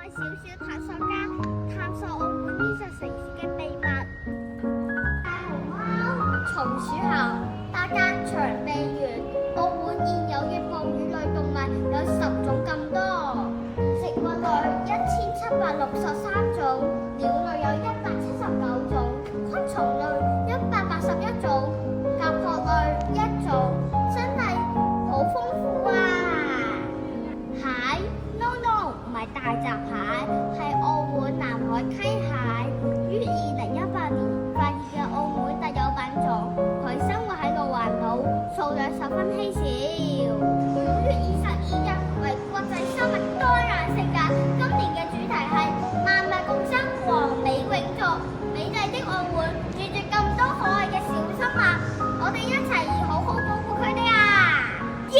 小小探索家，探索澳門呢座城市嘅秘密。大熊貓、松鼠猴、大家長臂猿，澳門現有嘅哺乳類動物有10種咁多，植物類1763種，鳥類有179種，昆蟲類181種，甲殼類1種，真係好豐富啊！蟹 ？No no， 唔係大閘蟹，係澳門南海溪蟹。於2018年發現嘅澳門特有品種，佢生活喺路環島，數量十分稀少。5月22日為國際生物多樣性日，今年嘅主題係萬物共生，和美永續。美麗的澳門住住咁多可愛嘅小生物，我哋一齊好好保護佢哋啊！耶！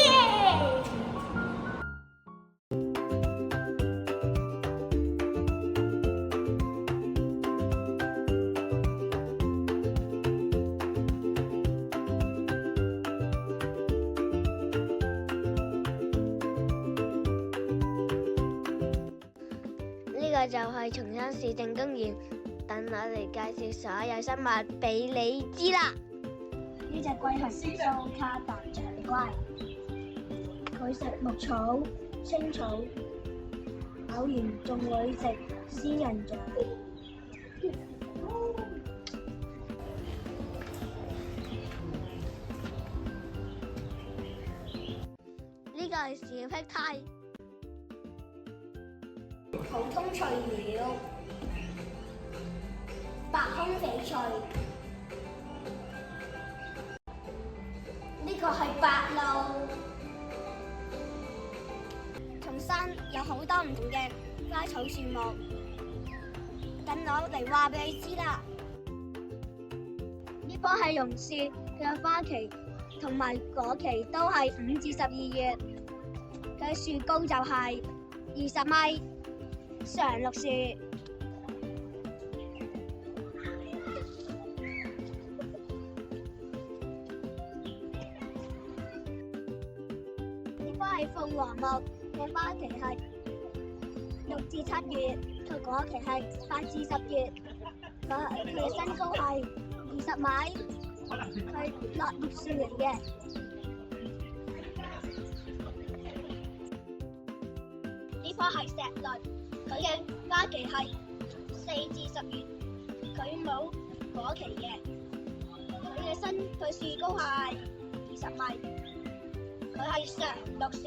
呢個就係松山市政公園，等我嚟介紹所有生物俾你知啦。呢隻龜係蘇卡達象龜，佢食牧草、青草，偶然仲會食仙人掌。呢個係小霹靂。普通翠鳥、白胸翡翠，呢個係白鷺。松山有好多唔同嘅花草樹木，等我嚟話俾你知啦。呢棵係榕樹，佢嘅花期同埋果期都係5至12月，佢樹高就係20米。常綠樹，呢棵係鳳凰木，嘅花期係6至7月，佢果期係8至10月。佢嘅身高係20米，係落葉樹嚟嘅。呢棵係石栗。佢嘅花期係4至10月，佢冇果期嘅。佢樹高係20米，佢係常綠樹。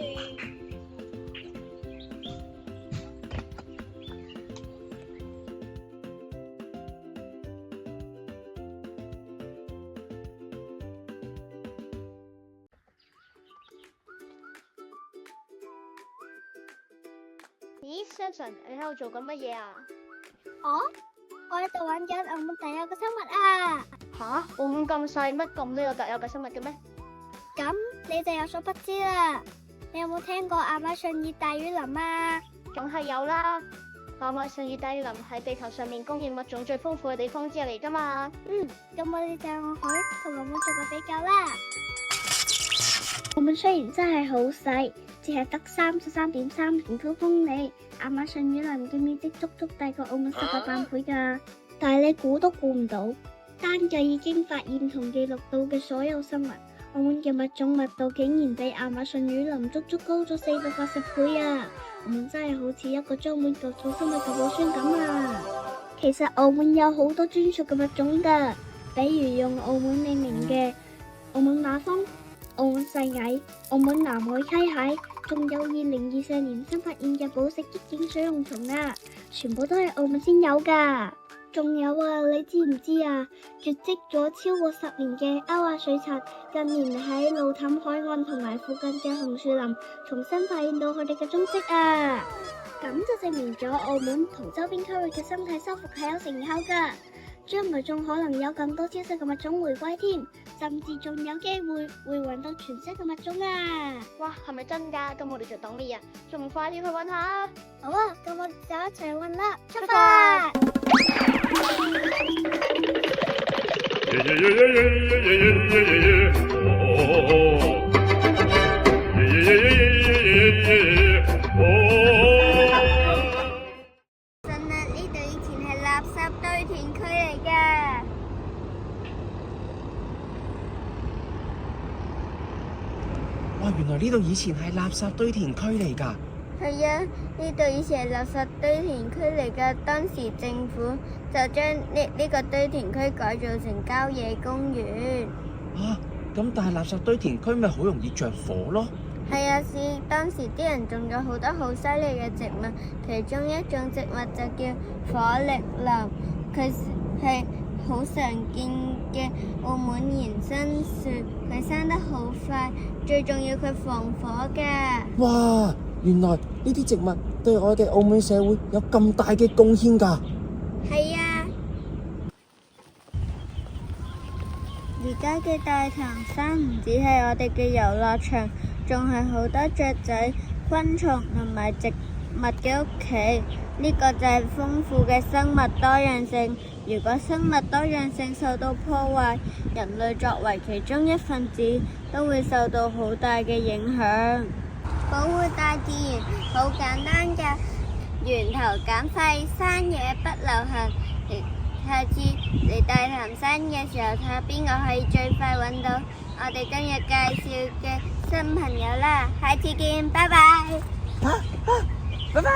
咦，Samson，你喺度做緊乜嘢啊？我喺度揾緊澳門特有嘅生物啊！吓，澳門咁細，乜咁多有特有嘅生物嘅咩？咁你就有所不知啦。你有冇聽過亞馬遜熱帶雨林啊？梗係有啦，亞馬遜熱帶雨林係地球上面公認物種最豐富嘅地方之一嚟㗎嘛。咁我哋就用佢同澳門做個比較啦。澳門雖然真係好細，只係得33.3平方公里，亞馬遜雨林嘅面積足足大過澳門10萬倍㗎。但係你估都估唔到，單計已經發現同記錄到嘅所有生物，澳門嘅物種密度竟然比亞馬遜雨林足足高咗480倍啊！澳門真係好似一個裝滿各種生物嘅寶箱咁啊！其實澳門有好多專屬嘅物種㗎，比如用澳門命名嘅澳門馬蜂、澳門細蟻、澳門南海溪蟹，仲有2024年新發現嘅寶石激景水龍蟲啊，全部都係澳門先有噶。仲有啊，你知唔知啊？絕跡咗超過10年嘅歐亞水獺，近年喺路氹海岸同埋附近嘅紅樹林重新發現到佢哋嘅蹤跡啊！咁就證明咗澳門同周邊區域嘅生態修復係有成效噶。將來仲可能有更多超色嘅物種回歸添，甚至仲有機會揾到全新嘅物種啊！哇，係咪真㗎？咁我哋就等乜嘢啊？仲唔快啲去揾下？好啊，咁我哋就一齊揾啦！出發！哇，原來呢度以前係垃圾堆填區嚟㗎。係啊，呢度以前係垃圾堆填區嚟㗎，當時政府就將呢個堆填區改造成郊野公園。啊，咁但係垃圾堆填區咪好容易着火咯？係啊，當時啲人種咗好多好犀利嘅植物，其中一種植物就叫火力林，佢係好常見嘅澳門延伸樹，佢生得好快，最重要佢防火㗎。哇，原來呢啲植物對我哋澳門社會有咁大嘅貢獻㗎。係啊，而家嘅大潭山唔止係我哋嘅遊樂場，仲係好多雀仔、昆蟲同埋植物嘅屋企。呢個就係豐富嘅生物多樣性。如果生物多樣性受到破壞，人類作為其中一份子，都會受到好大嘅影響。保護大自然好簡單㗎，源頭減廢，山野不流行。下次嚟大潭山嘅時候，睇下邊個可以最快揾到我哋今日介紹嘅新朋友啦。下次見，拜拜。拜拜。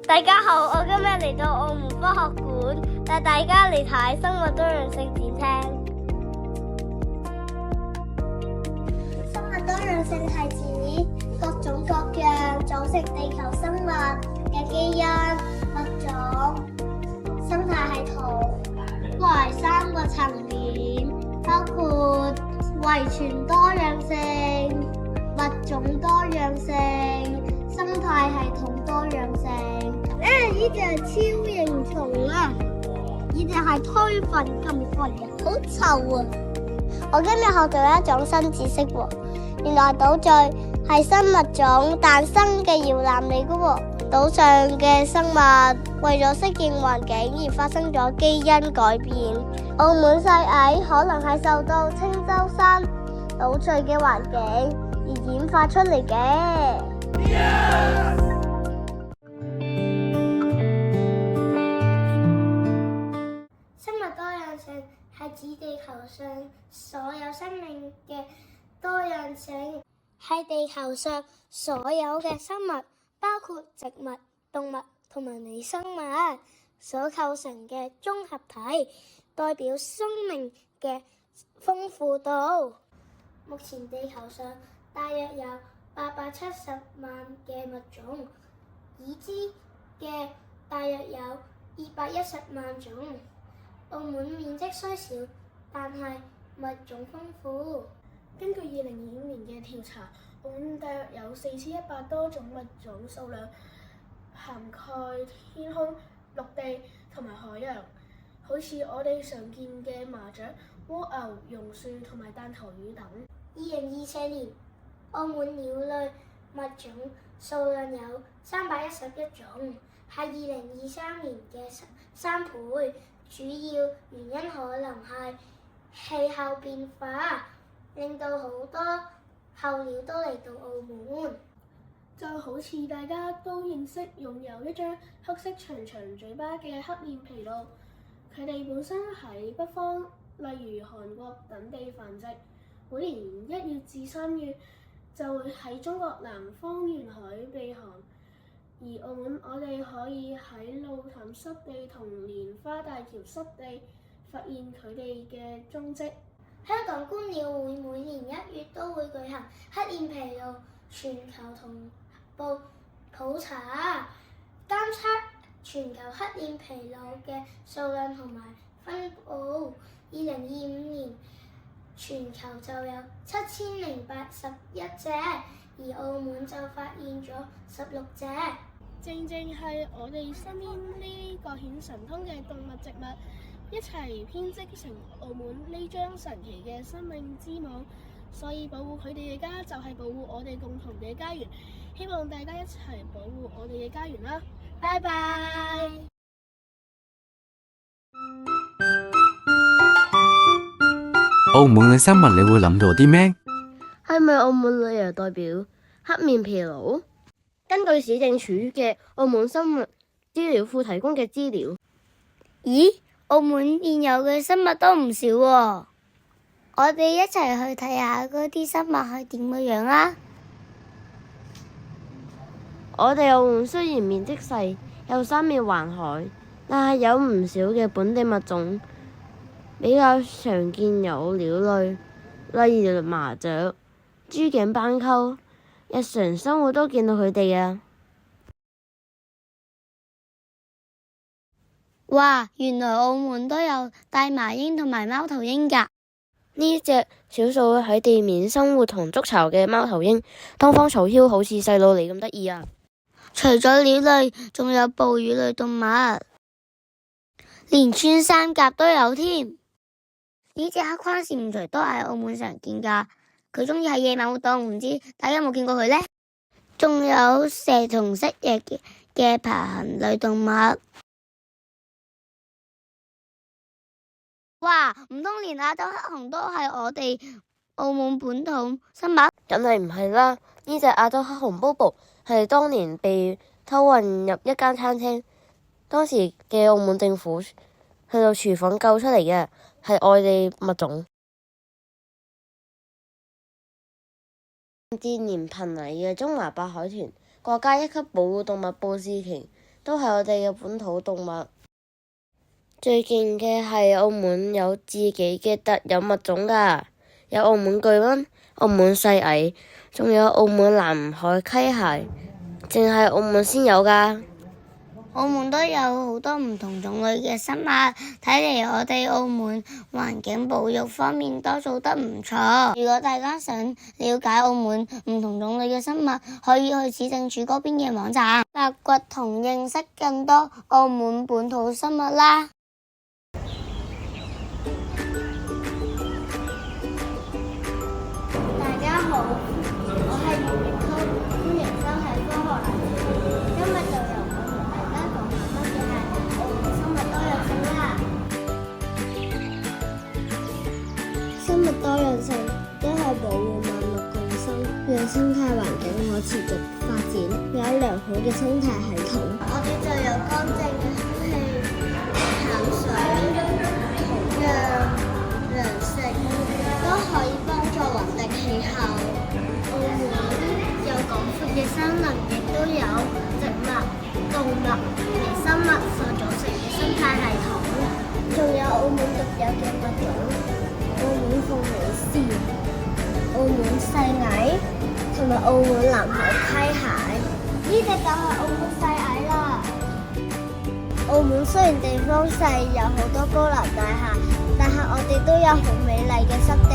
大家好，我今日嚟到澳門科學館，帶大家嚟睇生物多樣性展廳。生物多樣性係指各種各樣組成地球生物嘅基因、物種、生態系統，為三個層面，包括遺傳多樣性、物種多樣性、生態系統多樣性。呢隻係超形蟲啊！呢隻係推糞金龜啊，好臭啊！我今日學到一種新知識喎，原來島嶼係生物種誕生嘅搖籃嚟噶喎。島上嘅生物為咗適應環境而發生咗基因改變。澳門細蟻可能係受到青洲山島嶼嘅環境而演化出嚟嘅。生物多樣性係指地球上所有生命嘅多樣性，係地球上所有嘅生物，包括植物、動物同埋微生物所構成嘅綜合體，代表生命嘅豐富度。目前地球上大約有870萬嘅物種，已知嘅大約有210萬種。澳門面積雖小，但係物種豐富。根據2025年嘅調查，澳門大約有4100多種物種數量，涵蓋天空、陸地同埋海洋，好似我哋常見嘅麻雀、蝸牛、榕樹同埋彈頭魚等。2024年，澳門鳥類物種數量有311種，係2023年嘅3倍。主要原因可能係氣候變化，令到好多候鳥都嚟到澳門。就好似大家都認識擁有一張黑色長長嘴巴嘅黑面琵鷺，佢哋本身喺北方，例如韓國等地繁殖，每年1月至3月就會喺中國南方沿海避寒。而澳門，我哋可以喺路氹濕地同蓮花大橋濕地發現佢哋嘅蹤跡。香港觀鳥會每年1月都會舉行黑面琵鷺全球同步普查，監測全球黑面琵鷺嘅數量同埋分佈。2025年全球就有7081隻，而澳門就發現咗16隻。正正係我哋身邊呢個顯神通嘅動物植物，一齊編織成澳門呢張神奇嘅生命之網。所以保護佢哋嘅家就係保護我哋共同嘅家園。希望大家一齊保護我哋嘅家園啦！拜拜。澳門嘅生物你會諗到啲咩？係咪澳門旅遊代表黑面琵鷺？根據市政署嘅澳門生物資料庫提供嘅資料，咦，澳門現有嘅生物都唔少喎。我哋一齊去睇下嗰啲生物係點嘅樣啦。我哋澳門雖然面積細，有三面環海，但係有唔少嘅本地物種，比較常見有鳥類，例如麻雀、珠頸斑鳩，日常生活都見到佢哋啊。哇，原來澳門都有大麻鷹同埋貓頭鷹㗎。呢隻少數喺地面生活同築巢嘅貓頭鷹，東方草鷯好似細路嚟咁得意啊！除咗鳥類，仲有哺乳類動物，連穿山甲都有添。呢隻黑框蟾蜍都係澳門常見㗎，佢鍾意喺夜晚活動，唔知大家有冇見過佢呢？仲有蛇同蜥蜴嘅爬行類動物。哇，唔通連亞洲黑熊都係我哋澳門本土生物？梗係唔係啦！呢隻亞洲黑熊 Bobo 係當年被偷運入一間餐廳，當時嘅澳門政府去到廚房救出嚟嘅，係外地物種。連年瀕危嘅中華白海豚、國家一級保護動物布氏鯨都係我哋嘅本土動物。最勁嘅係澳門有自己嘅特有物種㗎，有澳門巨蚊、澳門細蟻，仲有澳門南海溪蟹，淨係澳門先有㗎。澳門都有好多唔同種類嘅生物，睇嚟我哋澳門環境保育方面都做得唔錯。如果大家想了解澳門唔同種類嘅生物，可以去市政署嗰邊嘅網站，發掘同認識更多澳門本土生物啦。大家好，我係袁瑩濤，歡迎收睇科學欄目。今日就由我同大家講下乜嘢係澳門生物多樣性啦。生物多樣性即係保護萬物共生，讓生態環境可持續發展，有良好嘅生態系統。我哋就有乾淨嘅空氣、淡水、土壤、糧食，都可以幫助穩定氣候。澳門有廣闊嘅山林，亦都有植物、動物、微生物所組成嘅生態系統，仲有澳門獨有嘅物種，澳門鳳尾獅、澳門細蟻同埋澳門南海溪蟹。呢隻就係澳門細蟻啦。澳門雖然地方細，有好多高樓大廈，但係我哋都有好美麗嘅濕地，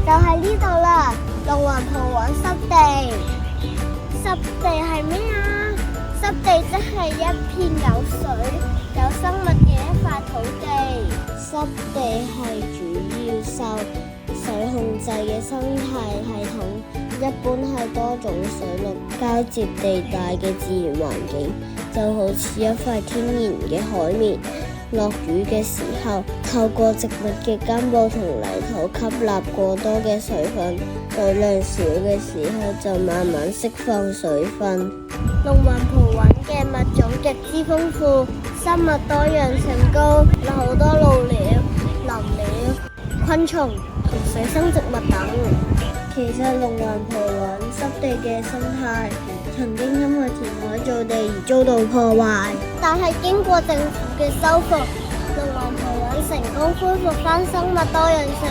就係呢度啦，龍環蒲灣濕地。濕地係咩啊？濕地即係一片有水、有生物嘅一塊土地。濕地係主要受水控制嘅生態系統，一般係多種水陸交接地帶嘅自然環境，就好似一塊天然嘅海綿。落雨嘅時候，透過植物嘅根部同泥土吸納過多嘅水分，水量少嘅時候就慢慢釋放水分。龍環蒲灣嘅物種極之豐富，生物多樣性高，有好多鷺鳥、林鳥、昆蟲同水生植物等。其實龍環蒲灣濕地嘅生態曾經因為填海造地而遭到破壞，但係經過政府嘅修復，龍環蒲灣成功恢復返生物多樣性。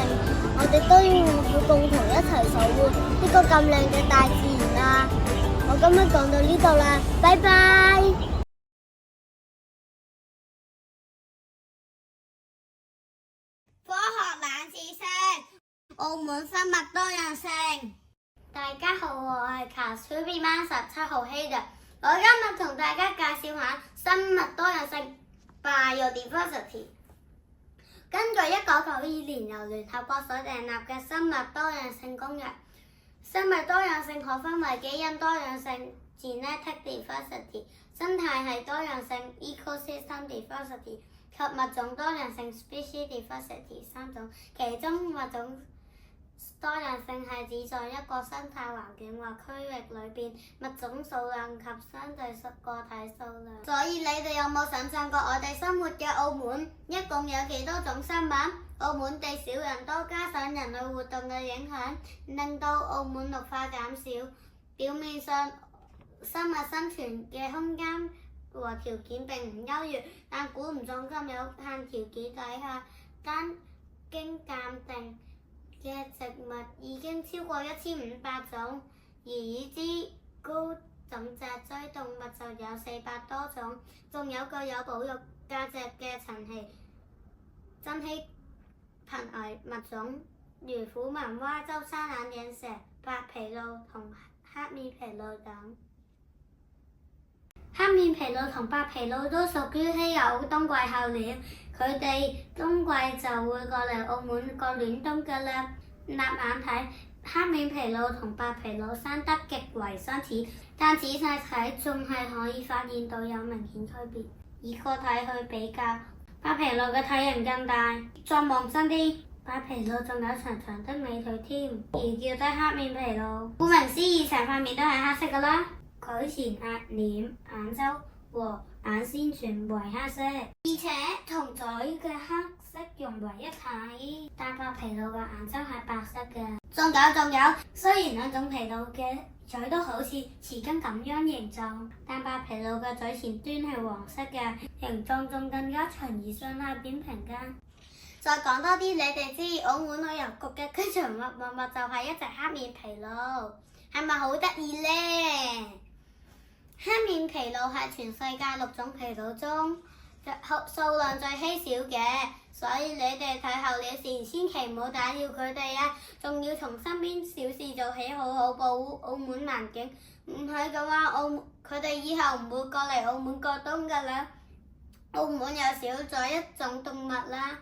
我哋都要互補，共同一齊守護呢個咁靚嘅大自然啦。我今日講到呢度啦，拜拜。科學冷知識，澳門生物多樣性。大家好，我係 Class B班17號希日。我今日同大家介紹下生物多樣性 （Biodiversity）。根據1992年由聯合國所訂立嘅《生物多樣性公約》，生物多樣性可分為基因多樣性 （Genetic Diversity）、生態系多樣性 （Ecosystem Diversity） 及物種多樣性 （Species Diversity） 三種。其中物種多樣性係指在一個生態環境或區域裏邊物種數量及相對個體數量。所以你哋有冇想象過我哋生活嘅澳門一共有幾多種生物？澳門地少人多，加上人類活動嘅影響，令到澳門綠化減少。表面上生物生存嘅空間和條件並唔優越，但估唔中咁有限條件底下，單經鑑定嘅植物已經超過1500種，而已知高等脊椎動物就有400多種，仲有具有保育價值嘅珍稀瀕危物種，如虎紋蛙、舟山眼鏡蛇、白皮鷺同黑面琵鷺等。黑面琵鷺同白皮鷺都屬於稀有冬季候鳥，佢哋冬季就會過嚟澳門過暖冬㗎啦。立眼睇，黑面琵鷺同白皮鷺生得極為相似，但仔細睇仲係可以發現到有明顯區別。以個體去比較，白皮鷺嘅體型更大，再望真啲，白皮鷺仲有長長的美腿添，而叫得黑面琵鷺。顧名思義，成塊面都係黑色㗎啦。佢前額、臉、眼周和眼線全為黑色，而且同嘴嘅黑色融為一體。但白皮鷺嘅眼周係白色嘅。仲有，雖然兩種皮鷺嘅嘴都好似匙羹咁樣形狀，但白皮鷺嘅嘴前端係黃色嘅，形狀仲更加長而上下扁平嘅。再講多啲，你哋知澳門旅遊局嘅吉祥物就係一隻黑面琵鷺，係咪好得意呢？黑面琵鷺係全世界6種琵鷺中數量最稀少嘅，所以你哋睇候鳥時千祈唔好打擾佢哋啊！仲要從身邊小事做起，好好保護澳門環境。唔係嘅話，佢哋以後唔會過嚟澳門過冬㗎啦。澳門又少咗一種動物啦。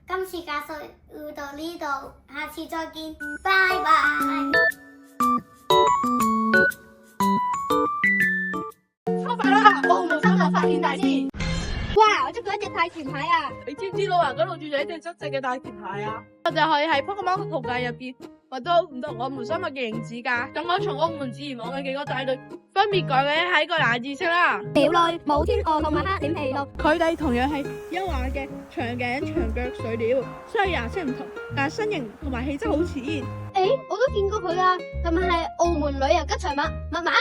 今次介紹到呢度，下次再見，拜拜。出發啦！澳門生物發現大戰。哇！我捉到一隻大甜蟹啊！你知唔知道啊？嗰度住咗一隻真正嘅大甜蟹啊！我就可以喺 Pokemon 圖鑑入邊揾到唔同我們生物嘅影子㗎。咁我從澳門自然網嘅幾個大隊分別講嘅係個冷知識啦。鳥類冇天鵝同埋黑臉琵鷺，佢哋同樣係優雅嘅長頸長腳水鳥，雖然顏色唔同，但身形同埋氣質好似。我都見過佢啊！係咪係澳門旅遊吉祥物密碼？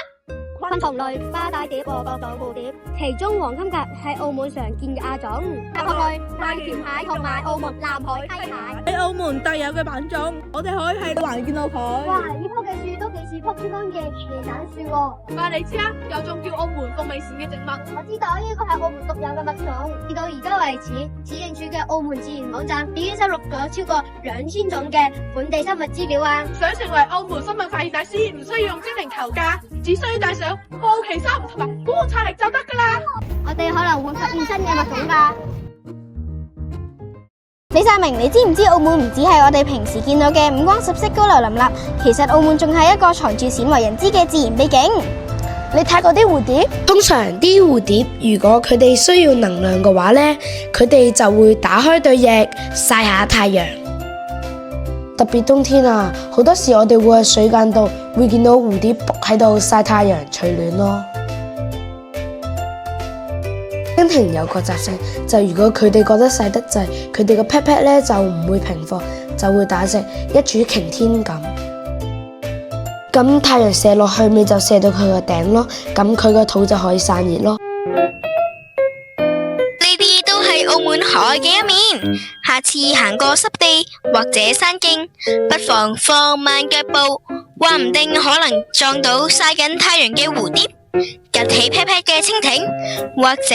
昆蟲類花帶蝶和各種蝴蝶，其中黃金甲係澳門常見嘅亞種。甲殼類大甜蟹同埋澳門南海溪蟹喺澳門特有嘅品種，我哋可以喺環見到佢。哇！呢棵嘅樹都幾似蒲珠江嘅椰蛋樹喎。但你知啦，有種叫澳門鳳尾蟬嘅植物。我知道呢個係澳門獨有嘅物種。至到而家為止，指定處嘅澳門自然網站已經收錄咗超過2000種嘅本地生物資料啊！想成為澳門生物發現大師，唔需要用精靈求教，只需要帶上好奇心同埋觀察力就得噶啦。我哋可能會發現新嘅物種噶。李世明，你知唔知澳門唔只係我哋平時見到嘅五光十色高樓林立，其實澳門仲係一個藏住鮮為人知嘅自然秘境。你睇過啲蝴蝶？通常啲蝴蝶如果佢哋需要能量嘅話呢，佢哋就會打開對翼曬下太陽。特別冬天啊，好多時我哋會喺水間度會見到蝴蝶喺度曬太陽取暖咯。蜻蜓有個習性，就如果佢哋覺得曬得滯，佢哋個 pat pat 咧就唔會平放，就會打直一柱擎天咁。咁太陽射落去，咪就射到佢個頂咯，咁佢個肚就可以散熱咯。呢啲都係澳門可愛嘅一面。下次行過濕地或者山徑，不妨放慢腳步，話唔定可能撞到曬緊太陽嘅蝴蝶，趷起屁屁嘅蜻蜓，或者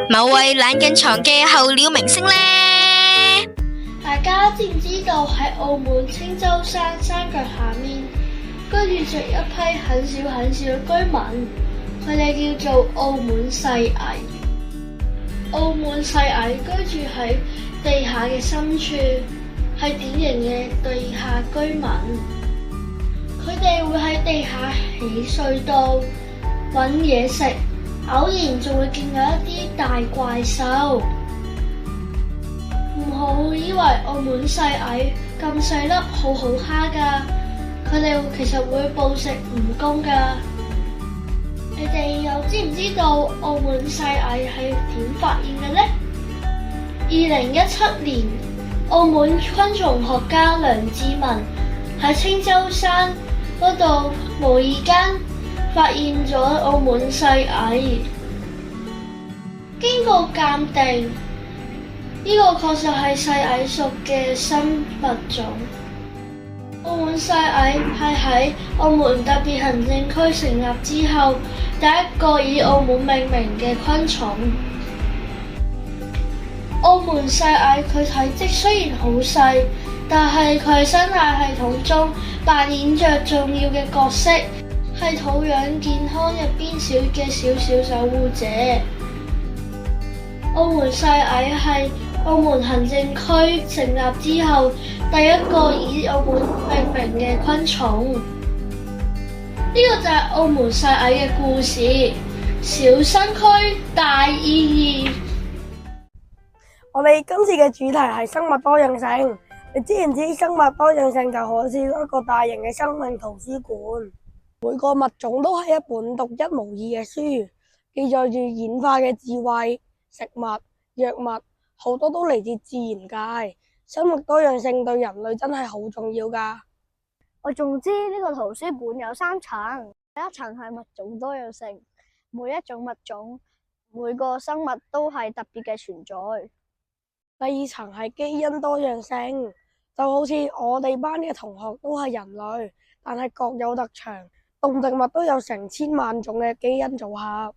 某位懶緊床嘅候鳥明星呢？大家知唔知道喺澳門青洲山山腳下面居住着一批很少嘅居民，佢哋叫做澳門細蟻。澳門細蟻居住喺地下嘅深處，係典型嘅地下居民。佢哋會喺地下起隧道揾嘢食，偶然仲會見到一啲大怪獸。唔好好以為澳門細蟻咁細粒好好蝦㗎，佢哋其實會捕食蜈蚣㗎。你哋又知唔知道澳門細蟻係點發現嘅呢？2017年，澳門昆蟲學家梁志文喺青洲山嗰度無意間發現咗澳門細蟻，經過鑑定，呢個確實係細蟻屬嘅新物種。澳門細蟻係喺澳門特別行政區成立之後，第一個以澳門命名嘅昆蟲。澳門細蟻佢體積雖然好細，但係佢喺生態系統中扮演着重要嘅角色，係土壤健康入邊小守護者。澳門細蟻係澳門行政區成立之後第一個以澳門命名嘅昆蟲。呢個就係澳門細蟻嘅故事，小新區大意義。我哋今次嘅主題係生物多樣性。你知唔知生物多樣性就好似一個大型嘅生命圖書館，每個物種都係一本獨一無二嘅書，記載住演化嘅智慧、食物、藥物，好多都嚟自自然界。生物多樣性對人類真係好重要㗎。我仲知呢個圖書館有3層，第一層係物種多樣性，每一種物種、每個生物都係特別嘅存在。第二層係基因多樣性，就好似我哋班嘅同學都係人類，但係各有特長，動植物都有成千萬種嘅基因組合。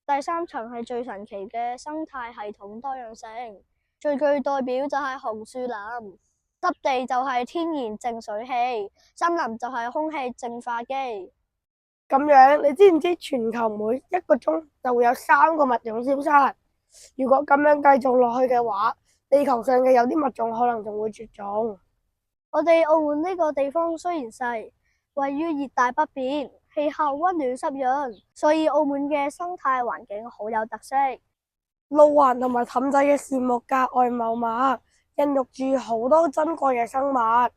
第三層係最神奇嘅生態系統多樣性，最具代表就係紅樹林，濕地就係天然淨水器，森林就係空氣淨化機。咁樣你知唔知全球每一個鐘就會有3個物種消失？如果咁樣繼續落去嘅話，地球上嘅有啲物種可能仲會絕種。我哋澳門呢個地方雖然細，位於熱帶北邊，氣候溫暖濕潤，所以澳門嘅生態環境好有特色。路環同埋氹仔嘅樹木格外茂密，孕育住好多珍貴嘅生物，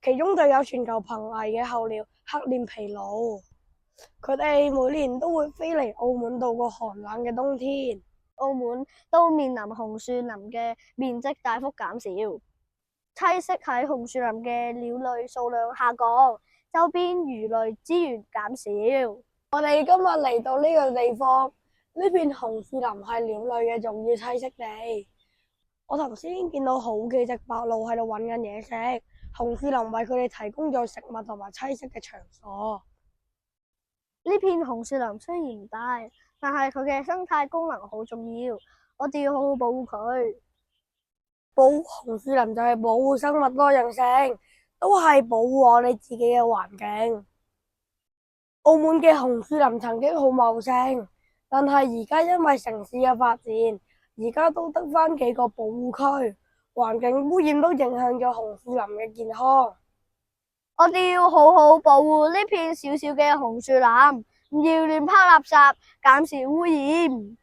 其中就有全球瀕危嘅候鳥黑臉琵鷺。佢哋每年都會飛嚟澳門度過寒冷嘅冬天。澳門都面臨紅樹林嘅面積大幅減少，棲息喺紅樹林嘅鳥類數量下降，周邊魚類資源減少。我哋今日嚟到呢個地方，呢片紅樹林係鳥類嘅重要棲息地。我頭先見到好幾隻白鷺喺度搵緊嘢食，紅樹林為佢哋提供咗食物同埋棲息嘅場所。呢片紅樹林雖然唔大，但係佢嘅生態功能好重要，我哋要好好保護佢。保護紅樹林就係保護生物多樣性，都係保護我哋自己嘅環境。澳門嘅紅樹林曾經好茂盛，但係而家因為城市嘅發展，而家都得返幾個保護區，環境污染都影響咗紅樹林嘅健康。我哋要好好保護呢片小小嘅紅樹林，唔要亂拋垃圾，減少污染。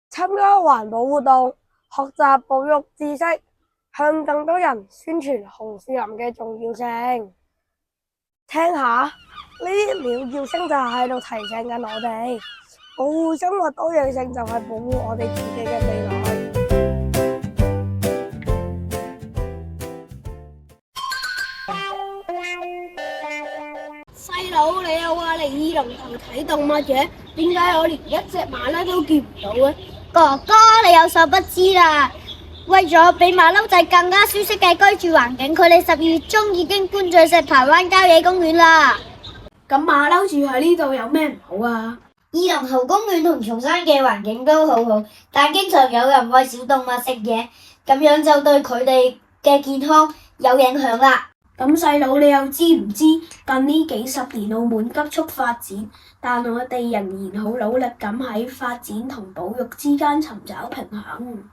參加環保活動，學習保育知識，向更多人宣傳紅樹林嘅重要性。聽下呢啲鳥叫聲就喺度提醒緊我哋，保護生物多樣性就係保護我哋自己嘅未來。細佬，你又話嚟二龍頭睇動物嘅，點解我連一隻馬騮都見唔到嘅？哥哥，你有所不知啦，為咗俾馬騮仔更加舒適嘅居住環境，佢哋12月中已經搬咗去台灣郊野公園啦。咁馬騮住喺呢度有咩唔好啊？二龍喉公園同松山嘅環境都好好，但經常有人餵小動物食嘢，咁樣就對佢哋嘅健康有影響啦。咁細佬，你又知唔知近呢幾十年澳門急速發展，但我哋仍然好努力咁喺發展同保育之間尋找平衡。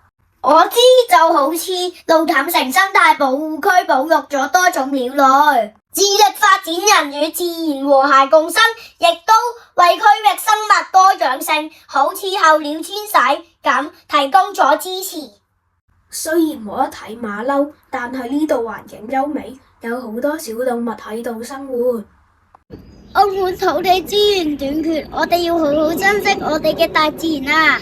我知，就好似路氹城生態保護區保育咗多種鳥類，致力發展人與自然和諧共生，亦都為區域生物多樣性，好似候鳥遷徙咁提供咗支持。雖然冇得睇馬騮，但係呢度環境優美，有好多小動物喺度生活。澳門土地資源短缺，我哋要好好珍惜我哋嘅大自然啊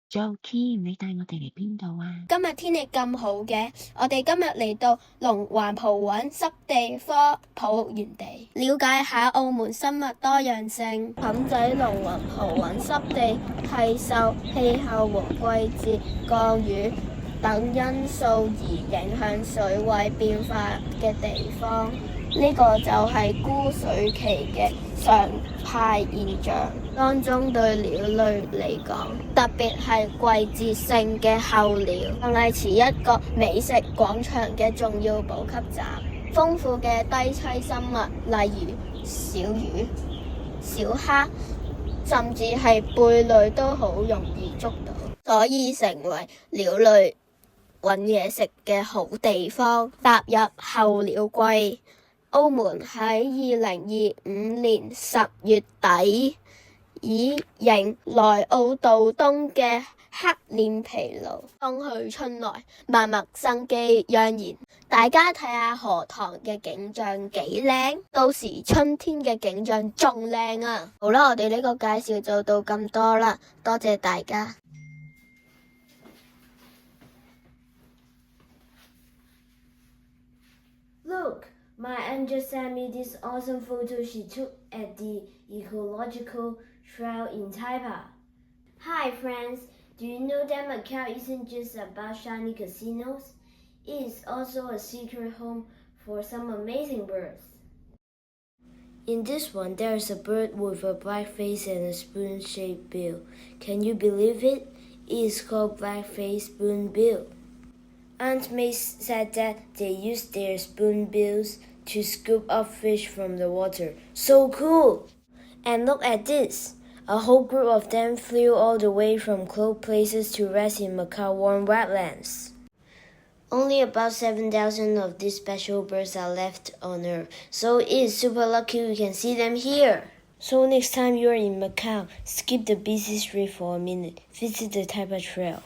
！Joey，你帶我哋嚟邊度啊？今日天氣咁好嘅，我哋今日嚟到龍環葡韻濕地科普園地，了解下澳門生物多樣性。氹仔龍環葡韻濕地係受氣候和季節、降雨等因素而影響水位變化嘅地方。呢個就係枯水期嘅常態現象，當中對鳥類嚟講，特別係季節性嘅候鳥，仲係似一個美食廣場嘅重要補給站。豐富嘅低棲生物，例如小魚、小蝦，甚至係貝類都好容易捉到，所以成為鳥類揾嘢食嘅好地方。踏入候鳥季，澳門喺2025年10月底已迎來澳度冬嘅黑臉琵鷺，冬去春來，萬物生機盎然。大家睇下荷塘嘅景象幾靚，到時春天嘅景象仲靚啊！好啦，我哋呢個介紹就到咁多啦，多謝大家。Look! My aunt just sent me this awesome photo she took at the ecological trail in Taipa. Hi friends, do you know that Macau isn't just about shiny casinos? It is also a secret home for some amazing birds. In this one, there is a bird with a black face and a spoon-shaped bill. Can you believe it? It is called black-faced spoonbill. Aunt May said that they use their spoonbills to scoop up fish from the water. So cool! And look at this! A whole group of them flew all the way from cold places to rest in Macau warm wetlands. Only about 7,000 of these special birds are left on Earth, so it is super lucky we can see them here. So next time you're in Macau, skip the busy street for a minute. Visit the Taipa Trail.